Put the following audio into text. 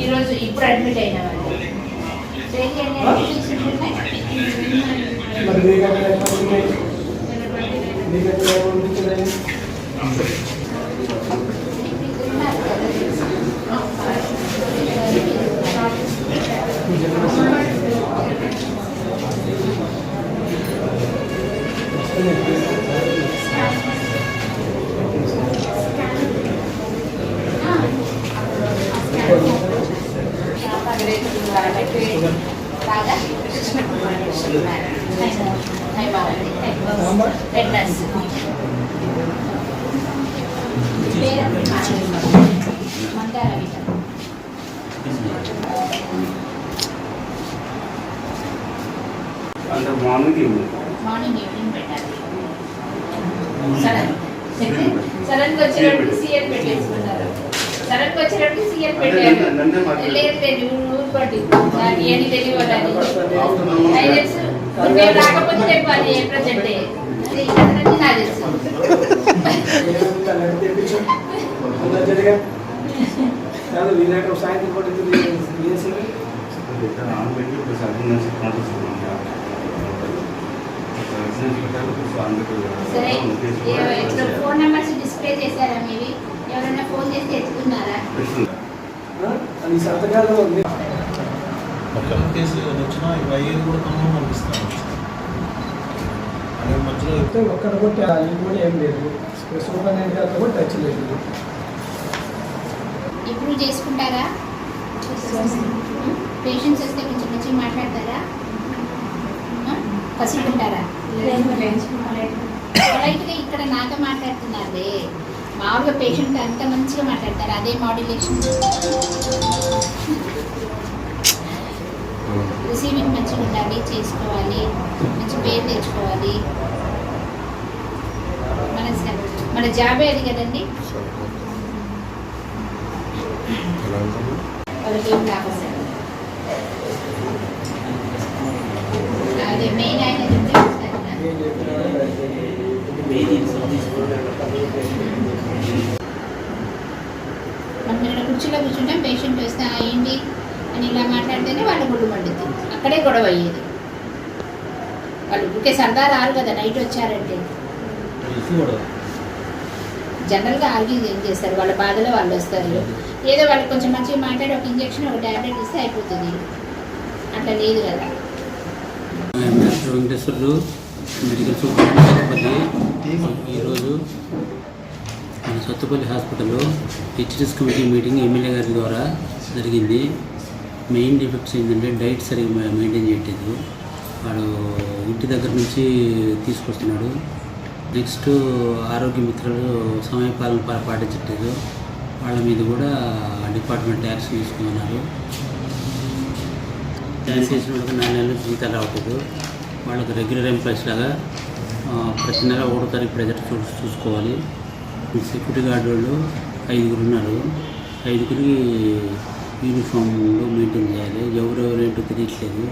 ఈరోజు ఇప్పుడు అడ్మిట్ అయిన వాళ్ళు మార్నింగ్ ఈవినింగ్ పెట్టాలి. సడన్గా వచ్చేటప్పుడు సీఎల్ పెట్టేసుకున్నారు. సడన్గా వచ్చేటప్పుడు సీఎల్ పెట్టారు. లేదు ఊరుకోండి ఏది తెలియవాలని మేము రాకపోతే చెప్పాలి. ఏ ప్రజెంట్ నా తెలుసు. సరే ఫోన్ నెంబర్స్ డిస్ప్లే చేశారా? మీవి ఎవరైనా ఫోన్ చేసి తెచ్చుకున్నారా? అది సంతకాలు ఒక కేసు వచ్చినా ఇవి కూడా తమ్ముడు పంపిస్తాను. అదే మధ్యలో ఒక్కడ కొట్టి అది కూడా ఏం లేదు. సూపరింటెండెంట్ గారితో కూడా టచ్ లేదు. ఇంప్రూవ్ చేసుకుంటారా? పేషెంట్స్ వస్తే కొంచెం మంచిగా మాట్లాడతారా? పసికుంటారా? పొలైట్గా ఇక్కడ నాతో మాట్లాడుతున్నారే. మామూలుగా పేషెంట్ అంత మంచిగా మాట్లాడతారు. అదే మాడ్యులేషన్. రిసీవింగ్ మంచిగా ఉండాలి, చేసుకోవాలి, మంచి పేరు తెచ్చుకోవాలి. మన జాబే అది కదండి. వాళ్ళకి ఏం లాభం అదే మెయిన్ ఆయన మనం ఇక్కడ కుర్చీలో కూర్చుంటే పేషెంట్ వస్తే ఏంటి అని ఇలా మాట్లాడితేనే వాళ్ళు గుడ్డు మండుతుంది. అక్కడే గొడవ అయ్యేది. వాళ్ళు ఊరికే సరదా రారు కదా. నైట్ వచ్చారంటే జనరల్గా ఆర్గ్యూ ఏం చేస్తారు? వాళ్ళ బాధలో వాళ్ళు వస్తారు. ఏదో వాళ్ళకి కొంచెం మంచిగా మాట్లాడి ఒక ఇంజక్షన్ ఒక ట్యాబ్లెట్ ఇస్తే అయిపోతుంది. అట్లా లేదు కదా. వెంకటేశ్వర్లు మెడికల్ సూపరింటెండెంట్ ఈరోజు మన సత్తుపల్లి హాస్పిటల్లో హెచ్డిఎస్ కమిటీ మీటింగ్ ఎమ్మెల్యే గారి ద్వారా జరిగింది. మెయిన్ డిఫెక్ట్స్ ఏంటంటే డైట్ సరిగ్గా మెయింటైన్ చేయట్లేదు. వాడు ఇంటి దగ్గర నుంచి తీసుకొస్తున్నాడు. నెక్స్ట్ ఆరోగ్య మిత్రులు సమయపాలన పాటించట్లేదు. వాళ్ళ మీద కూడా డిపార్ట్మెంట్ యాక్షన్ తీసుకున్నారు. జాయిన్ చేసిన వాళ్ళకి 4 నెలలు జీతాలు రావట్లేదు. వాళ్ళకి రెగ్యులర్ ఎంప్లాయీస్ లాగా ప్రతి నెల 1వ తారీఖు ప్రెజర్ చూసుకోవాలి. సెక్యూరిటీ గార్డు వాళ్ళు 5గురు ఉన్నారు. 5గురికి యూనిఫామ్లో మెయింటైన్ చేయాలి. ఎవరెవరేంటో తెలియట్లేదు.